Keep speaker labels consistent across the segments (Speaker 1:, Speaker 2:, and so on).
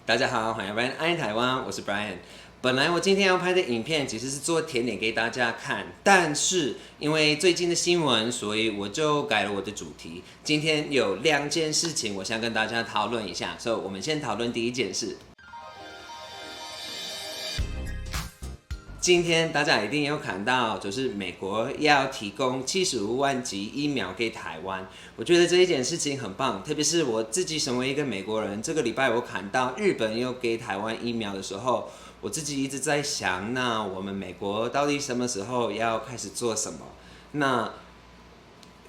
Speaker 1: 大家好，欢迎来到爱台湾，我是 Brian。本来我今天要拍的影片其实是做甜点给大家看，但是因为最近的新闻，所以我就改了我的主题。今天有两件事情，我想跟大家讨论一下，所以我们先讨论第一件事。今天大家一定有看到，就是美国要提供75万剂疫苗给台湾。我觉得这一件事情很棒，特别是我自己身为一个美国人，这个礼拜我看到日本又给台湾疫苗的时候，我自己一直在想，那我们美国到底什么时候要开始做什么？那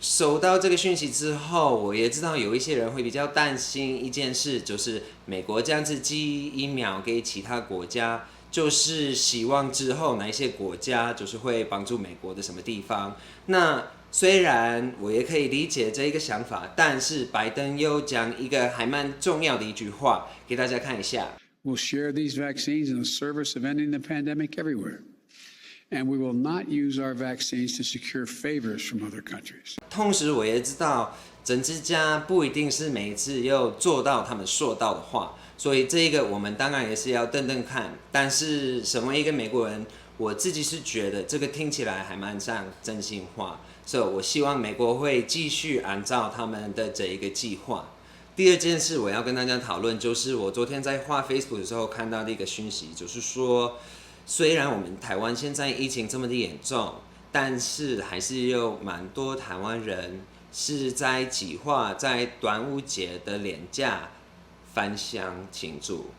Speaker 1: 收到这个讯息之后，我也知道有一些人会比较担心一件事，就是美国这样子寄疫苗给其他国家，就是希望之后哪一些国家就是会帮助美国的什么地方。那虽然我也可以理解这一个想法，但是拜登又讲一个还蛮重要的一句话，给大家看一下。
Speaker 2: We'll share these vaccines in the service of ending the pandemic everywhere. And we will not use our vaccines to secure favors from other countries.
Speaker 1: 同时，我也知道政治家不一定是每一次又做到他们说到的话，所以这个我们当然也是要等等看。但是，身为一个美国人，我自己是觉得这个听起来还蛮像真心话，所以我希望美国会继续按照他们的这一个计划。第二件事我要跟大家讨论，就是我昨天在画 Facebook 的时候看到的一个讯息，就是说，虽然我们台湾现在疫情这么的严重，但是还是有蛮多台湾人是在计划在端午节的连假返乡庆祝。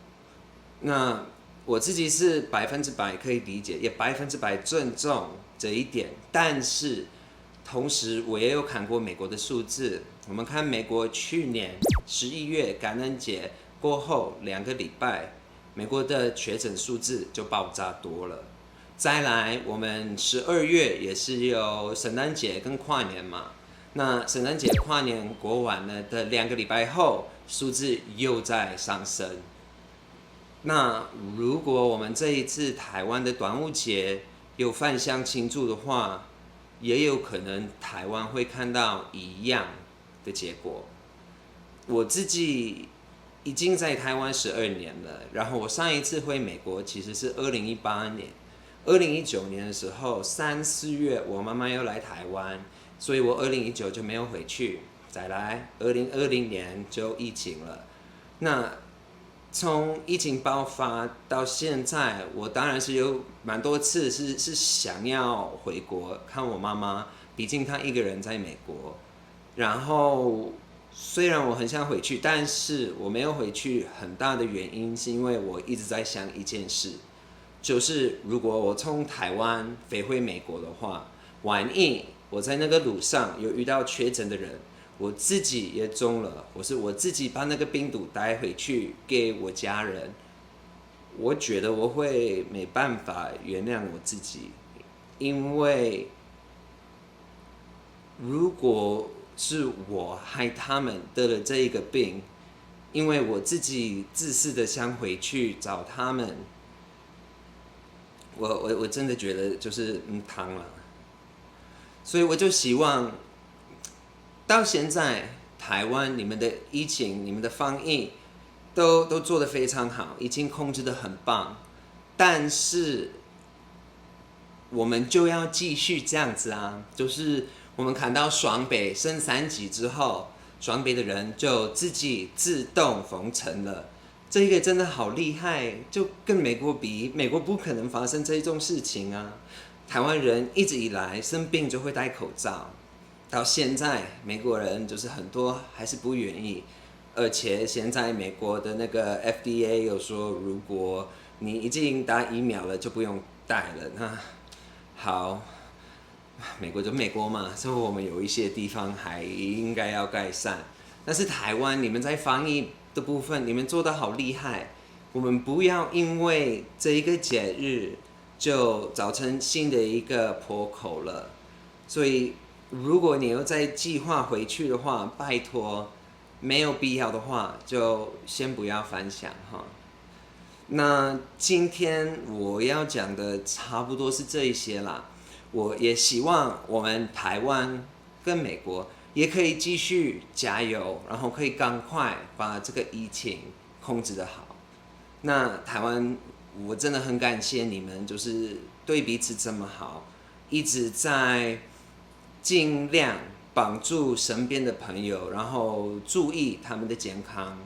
Speaker 1: 那我自己是100%可以理解，也100%尊重这一点，但是同时我也有看过美国的数字，我们看美国去年11月感恩节过后2个礼拜，美国的确诊数字就爆炸多了。再来，我们12月也是有圣诞节跟跨年嘛，那圣诞节跨年过完了的2个礼拜后，数字又在上升。那如果我们这一次台湾的端午节有返乡庆祝的话，也有可能台湾会看到一样的结果。我自己已经在台湾12年了，然后我上一次回美国其实是2018年，2019年的时候3、4月我妈妈又来台湾，所以我2019就没有回去。再来2020年就疫情了，那从疫情爆发到现在，我当然是有蛮多次是想要回国看我妈妈，毕竟她一个人在美国。然后虽然我很想回去，但是我没有回去，很大的原因是因为我一直在想一件事，就是如果我从台湾飞回美国的话，万一我在那个路上有遇到确诊的人，我自己也中了，或是我自己把那个病毒带回去给我家人，我觉得我会没办法原谅我自己，因为如果是我害他们得了这一个病，因为我自己自私的想回去找他们，我真的觉得就是汤了，所以我就希望。到现在，台湾你们的疫情、你们的防疫都做得非常好，已经控制得很棒。但是我们就要继续这样子啊！就是我们看到双北升3级之后，双北的人就自己自动封城了。这个真的好厉害，就跟美国比，美国不可能发生这种事情啊！台湾人一直以来生病就会戴口罩。到现在，美国人就是很多还是不愿意，而且现在美国的那个 FDA 有说，如果你已经打疫苗了，就不用戴了。那好，美国就美国嘛，所以我们有一些地方还应该要改善。但是台湾，你们在防疫的部分，你们做得好厉害，我们不要因为这一个节日就造成新的一个破口了，所以。如果你又再计划回去的话，拜托，没有必要的话，就先不要分享哈。那今天我要讲的差不多是这一些啦。我也希望我们台湾跟美国也可以继续加油，然后可以赶快把这个疫情控制得好。那台湾，我真的很感谢你们，就是对彼此这么好，一直在尽量帮助身边的朋友，然后注意他们的健康，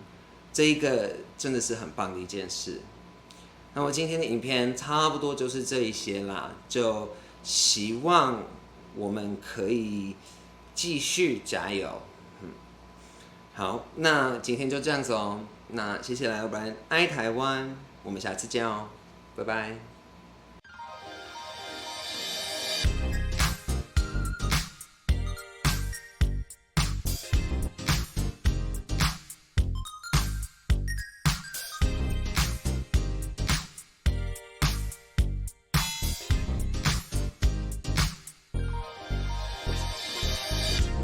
Speaker 1: 这一个真的是很棒的一件事。那我今天的影片差不多就是这一些啦，就希望我们可以继续加油。好，那今天就这样子哦。那谢谢来老板，爱台湾，我们下次见哦，拜拜。